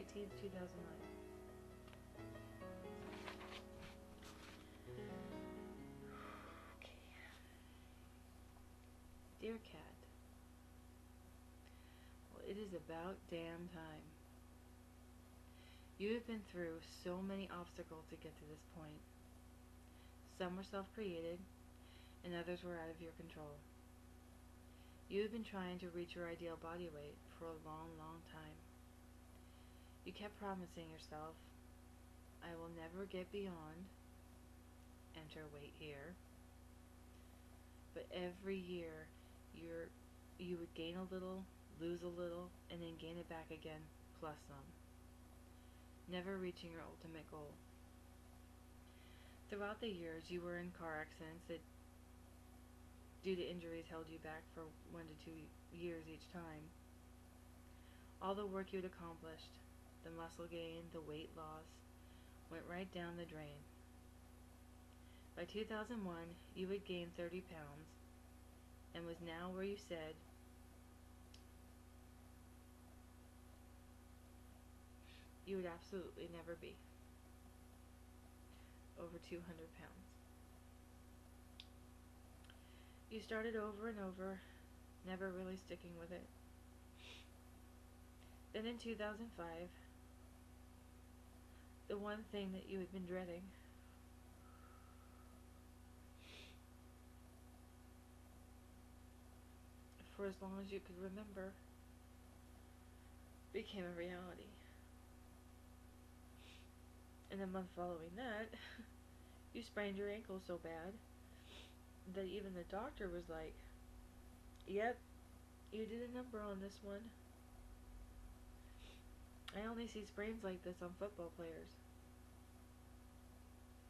18th, 2009. Okay. Dear Cat, well, it is about damn time. You have been through so many obstacles to get to this point. Some were self-created, and others were out of your control. You have been trying to reach your ideal body weight for a long, long time. You kept promising yourself, I will never get beyond, enter weight here. But every year, you would gain a little, lose a little, and then gain it back again, plus some. Never reaching your ultimate goal. Throughout the years, you were in car accidents that, due to injuries, held you back for 1 to 2 years each time. All the work you had accomplished, the muscle gain, the weight loss, went right down the drain. By 2001, you had gained 30 pounds and was now where you said you would absolutely never be. Over 200 pounds. You started over and over, never really sticking with it. Then in 2005, the one thing that you had been dreading, for as long as you could remember, became a reality. And the month following that, you sprained your ankle so bad that even the doctor was like, yep, you did a number on this one. I only see sprains like this on football players.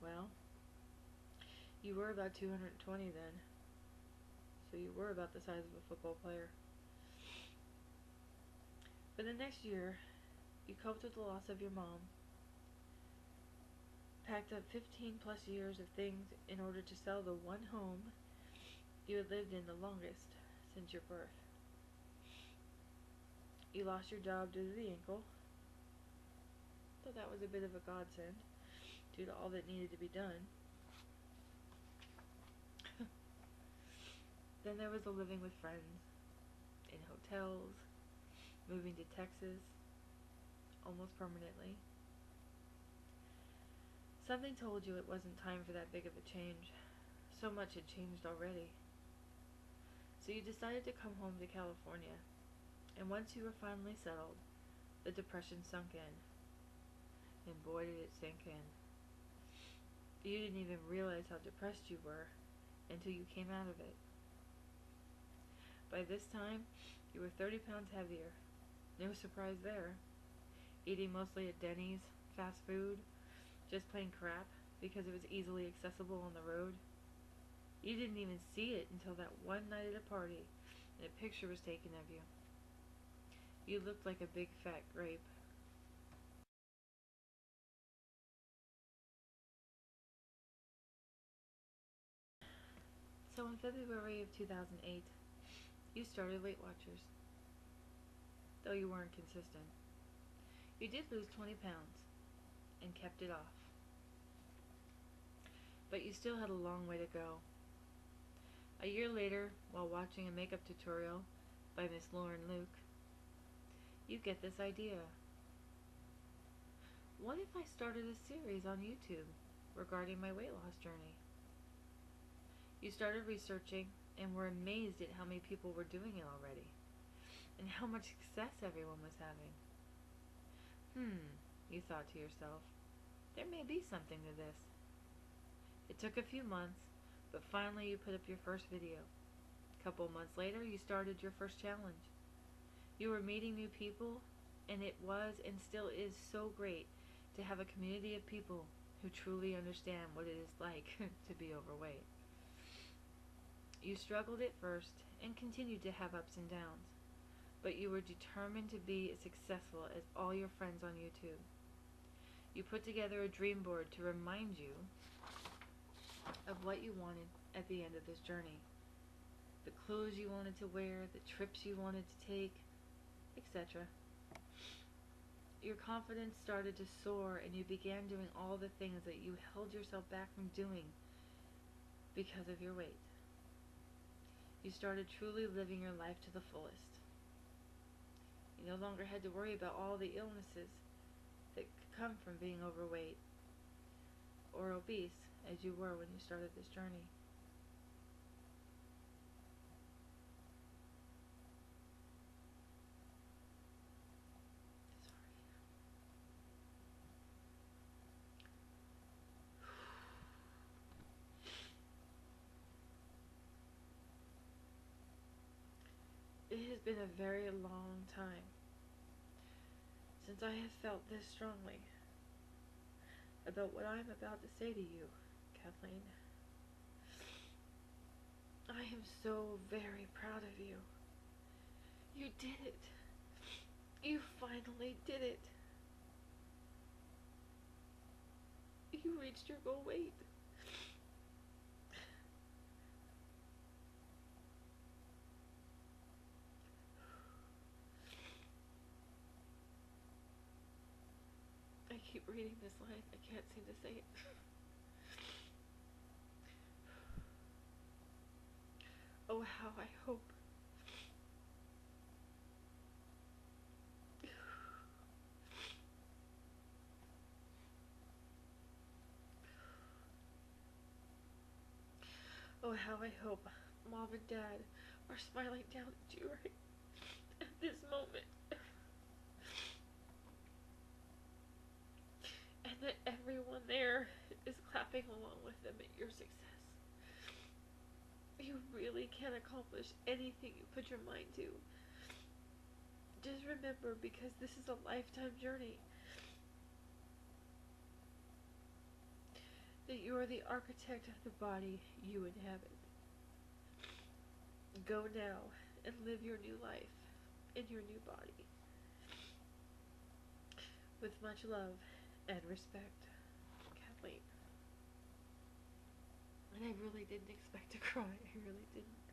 Well, you were about 220 then, so you were about the size of a football player. For the next year, you coped with the loss of your mom, packed up 15 plus years of things in order to sell the one home you had lived in the longest since your birth. You lost your job due to the ankle, so that was a bit of a godsend due to all that needed to be done. Then there was the living with friends, in hotels, moving to Texas, almost permanently. Something told you it wasn't time for that big of a change. So much had changed already. So you decided to come home to California, and once you were finally settled, the depression sunk in. And boy did it sink in. You didn't even realize how depressed you were until you came out of it. By this time, you were 30 pounds heavier. No surprise there. Eating mostly at Denny's, fast food, just plain crap because it was easily accessible on the road. You didn't even see it until that one night at a party and a picture was taken of you. You looked like a big fat grape. So in February of 2008, you started Weight Watchers. Though you weren't consistent. You did lose 20 pounds and kept it off. But you still had a long way to go. A year later, while watching a makeup tutorial by Miss Lauren Luke, you get this idea. What if I started a series on YouTube regarding my weight loss journey? You started researching and were amazed at how many people were doing it already and how much success everyone was having. You thought to yourself, there may be something to this. It took a few months, but finally you put up your first video. A couple months later, you started your first challenge. You were meeting new people, and it was and still is so great to have a community of people who truly understand what it is like to be overweight. You struggled at first and continued to have ups and downs, but you were determined to be as successful as all your friends on YouTube. You put together a dream board to remind you of what you wanted at the end of this journey. The clothes you wanted to wear, the trips you wanted to take, etc. your confidence started to soar and you began doing all the things that you held yourself back from doing because of your weight. You started truly living your life to the fullest. You no longer had to worry about all the illnesses that could come from being overweight or obese as you were when you started this journey. It has been a very long time since I have felt this strongly about what I'm about to say to you, Kathleen. I am so very proud of you. You did it. You finally did it. You reached your goal weight. I keep reading this line. I can't seem to say it. Oh, how I hope. Oh, how I hope Mom and Dad are smiling down at you right at this moment. And that everyone there is clapping along with them at your success. You really can accomplish anything you put your mind to. Just remember, because this is a lifetime journey, that you are the architect of the body you inhabit. Go now and live your new life in your new body. With much love and respect, Kathleen. And I really didn't expect to cry. I really didn't.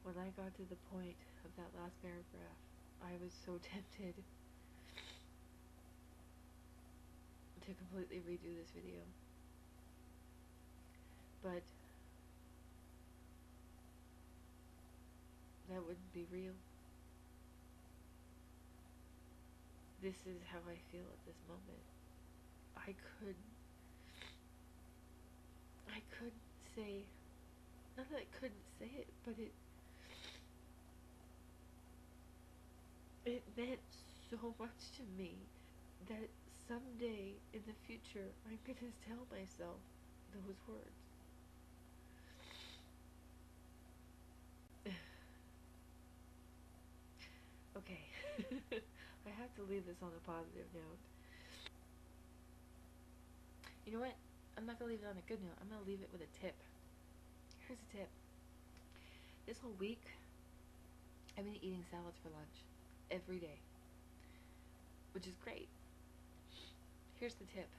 When I got to the point of that last paragraph, I was so tempted to completely redo this video. But that wouldn't be real. This is how I feel at this moment. I couldn't say, not that I couldn't say it, but it meant so much to me that someday in the future I'm gonna tell myself those words. Okay, I have to leave this on a positive note. You know what? I'm not gonna leave it on a good note. I'm gonna leave it with a tip. Here's a tip. This whole week, I've been eating salads for lunch every day, which is great. Here's the tip.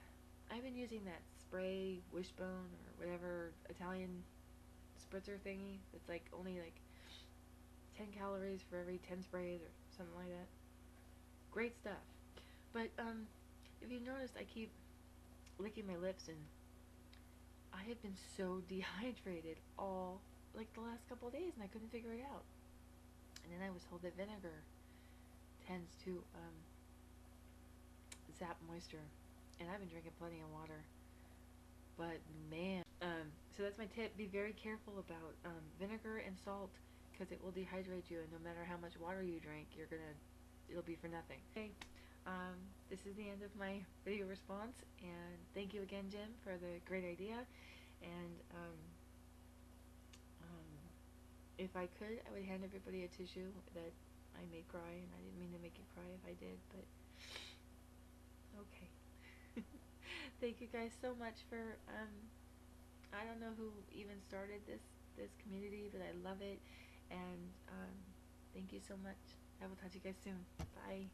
I've been using that spray wishbone or whatever Italian spritzer thingy that's like only like 10 calories for every 10 sprays or something like that. Great stuff. But if you've noticed, I keep licking my lips, and I have been so dehydrated all like the last couple of days, and I couldn't figure it out. And then I was told that vinegar tends to zap moisture, and I've been drinking plenty of water. But man, so that's my tip. Be very careful about vinegar and salt, because it will dehydrate you, and no matter how much water you drink, it'll be for nothing. Okay, this is the end of my video response, and thank you again, Jim, for the great idea. And if I could, I would hand everybody a tissue that I may cry, and I didn't mean to make you cry if I did, but okay. Thank you guys so much for I don't know who even started this community, but I love it, and thank you so much. I will talk to you guys soon. Bye.